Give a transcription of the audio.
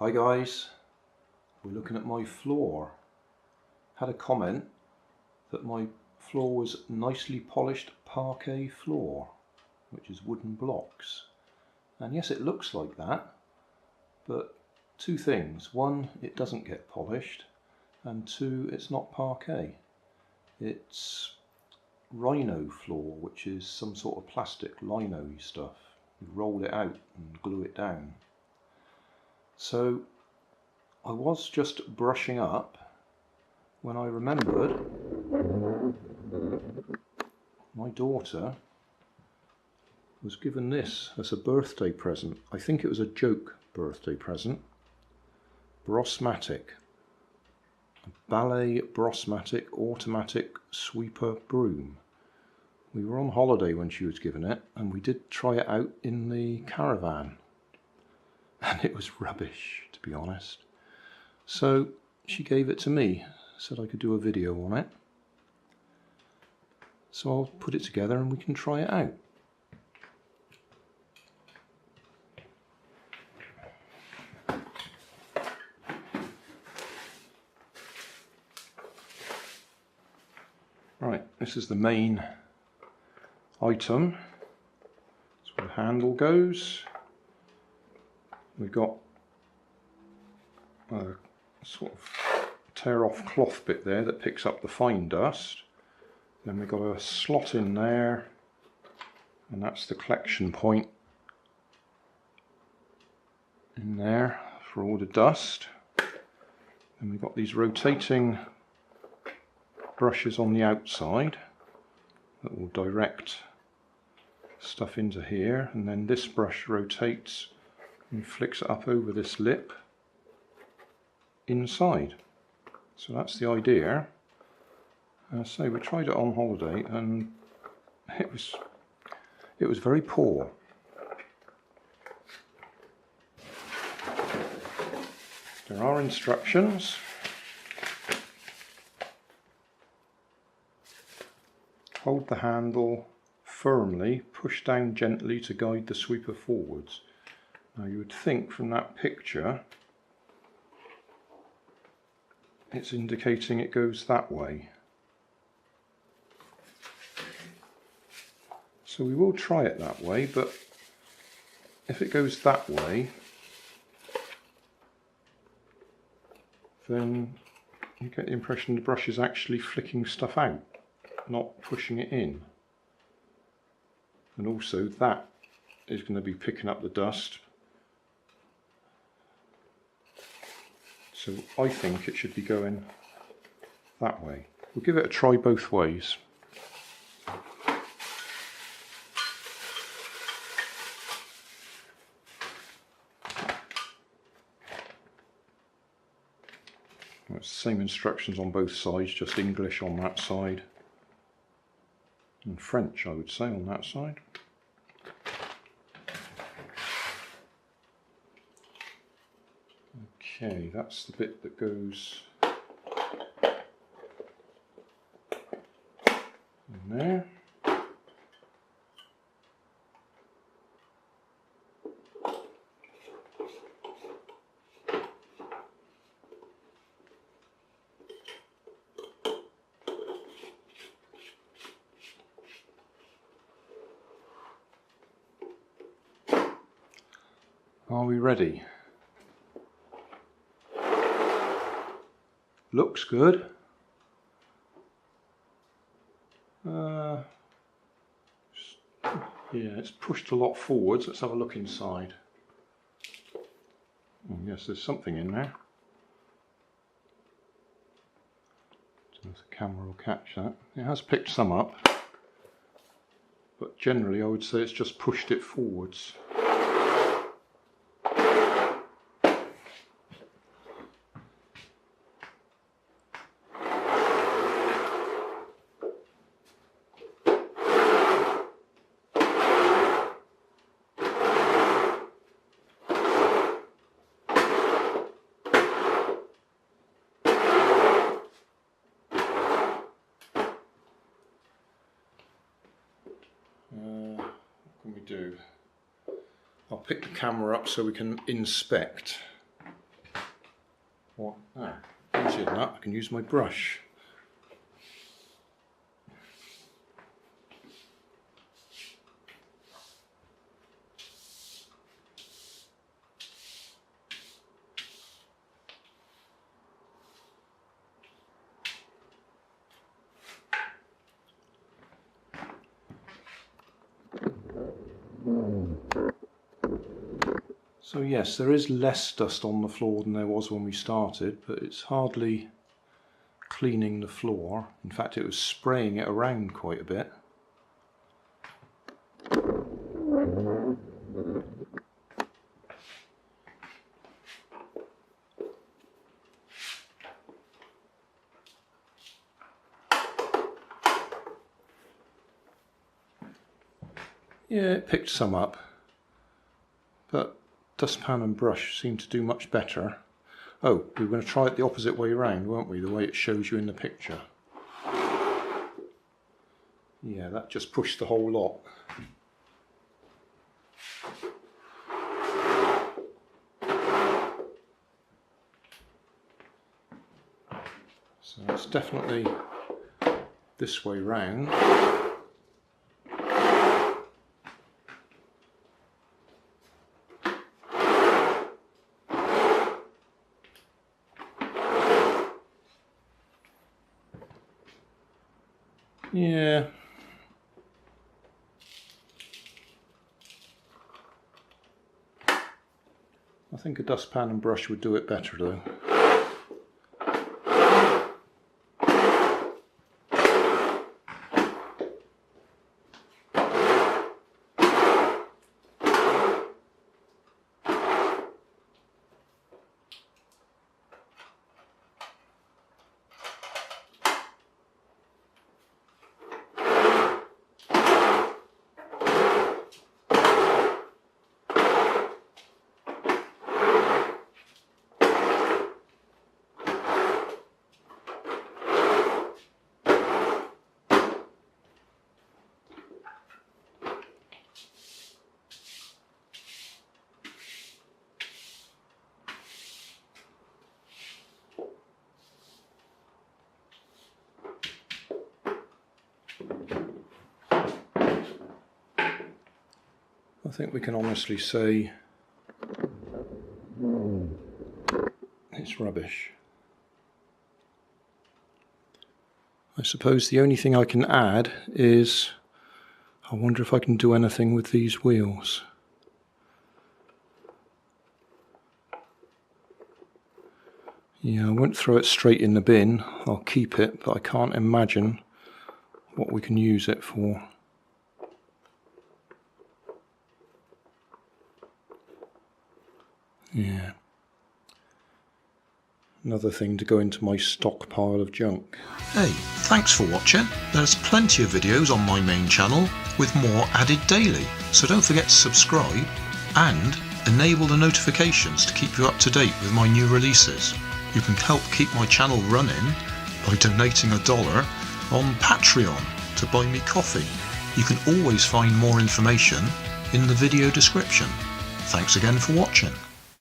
Hi guys, we're looking at my floor. Had a comment that my floor was nicely polished parquet floor, which is wooden blocks. And yes, it looks like that, but two things. One, it doesn't get polished, and two, it's not parquet. It's rhino floor, which is some sort of plastic lino stuff. You roll it out and glue it down. So I was just brushing up when I remembered my daughter was given this as a birthday present. I think it was a joke birthday present. BrossMatic. A Balai BrossMatic automatic sweeper broom. We were on holiday when she was given it, and we did try it out in the caravan. And it was rubbish, to be honest. So she gave it to me, said I could do a video on it. So I'll put it together and we can try it out. Right, this is the main item. That's where the handle goes. We've got a sort of tear off cloth bit there that picks up the fine dust. Then we've got a slot in there, and that's the collection point in there for all the dust. Then we've got these rotating brushes on the outside that will direct stuff into here, and then this brush rotates and flicks it up over this lip inside. So that's the idea. So we tried it on holiday and it was very poor. There are instructions. Hold the handle firmly, push down gently to guide the sweeper forwards. Now you would think from that picture it's indicating it goes that way. So we will try it that way, but if it goes that way, then you get the impression the brush is actually flicking stuff out, not pushing it in. And also that is going to be picking up the dust. So I think it should be going that way. We'll give it a try both ways. It's the same instructions on both sides, just English on that side and French, I would say, on that side. Okay, that's the bit that goes in there. Are we ready? Looks good. Yeah, it's pushed a lot forwards. Let's have a look inside. Oh, yes, there's something in there. I don't know if the camera will catch that. It has picked some up, but generally I would say it's just pushed it forwards. What can we do? I'll pick the camera up so we can inspect. What? Oh, easier than that, I can use my brush. So yes, there is less dust on the floor than there was when we started, but it's hardly cleaning the floor. In fact, it was spraying it around quite a bit. Yeah, it picked some up, but dustpan and brush seem to do much better. Oh, we were going to try it the opposite way around, weren't we? The way it shows you in the picture. Yeah, that just pushed the whole lot. So it's definitely this way round. Yeah. I think a dustpan and brush would do it better though. I think we can honestly say it's rubbish. I suppose the only thing I can add is I wonder if I can do anything with these wheels. Yeah, I won't throw it straight in the bin, I'll keep it, but I can't imagine what we can use it for. Yeah. Another thing to go into my stockpile of junk. Hey, thanks for watching. There's plenty of videos on my main channel with more added daily, so don't forget to subscribe and enable the notifications to keep you up to date with my new releases. You can help keep my channel running by donating $1 on Patreon to buy me coffee. You can always find more information in the video description. Thanks again for watching.